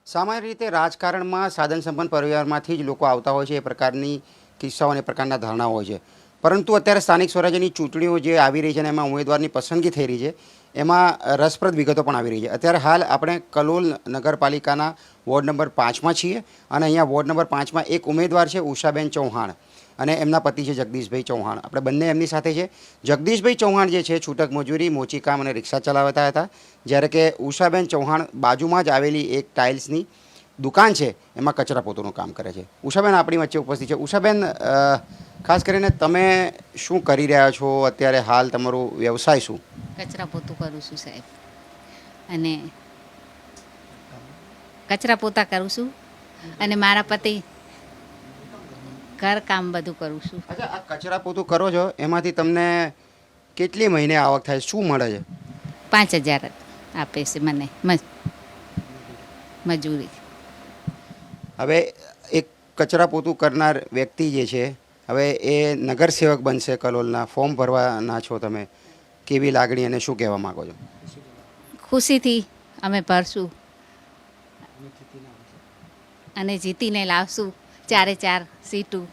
સામાન્ય રીતે રાજકારણમાં સાધન સંપન્ન પરિવારમાંથી જ લોકો આવતા હોય છે. એ પ્રકારની કિસ્સાઓ અને એ પ્રકારના ધારણાઓ હોય છે. પરંતુ અત્યારે સ્થાનિક સ્વરાજ્યની ચૂંટણીઓ જે આવી રહી છે અને એમાં ઉમેદવારની પસંદગી થઈ રહી છે, એમાં રસપ્રદ વિગતો પણ આવી રહી છે. અત્યારે હાલ આપણે કલોલ નગરપાલિકાના વોર્ડ નંબર 5માં છીએ અને અહીંયા વોર્ડ નંબર 5માં એક ઉમેદવાર છે ઉષાબેન ચૌહાણ અને એમના પતિ છે જગદીશભાઈ ચૌહાણ. આપણે બંને એમની સાથે છે. જગદીશભાઈ ચૌહાણ જે છે છૂટક મજૂરી, મોચી કામ અને રિક્ષા ચલાવતા હતા, જ્યારે કે ઉષાબેન ચૌહાણ બાજુમાં જ આવેલી એક ટાઇલ્સની દુકાન છે એમાં કચરા પોતુનું કામ કરે છે. ઉષાબેન આપણી વચ્ચે ઉપસ્થિત છે. ઉષાબેન, ખાસ કરીને તમે શું કરી રહ્યા છો અત્યારે હાલ? તમારો વ્યવસાય શું? કચરા પોતું કરું છું સાહેબ, અને કચરા પોતા કરું છું અને મારા પતિ ઘર કામ બધું કરું છું. અચ્છા, આ કચરા પોતું કરો છો એમાંથી તમને કેટલી મહિને આવક થાય? શું મળે છે? 5,000 આપે છે મને મજૂરી. હવે એક કચરા પોતું કરનાર વ્યક્તિ જે છે, હવે એ નગરસેવક બનશે કલોલના, ફોર્મ ભરવાના છો તમે. કેવી લાગણી અને શું કહેવા માગો છો? ખુશીથી અમે ભરશું અને જીતીને લાવશું 4 સીટું.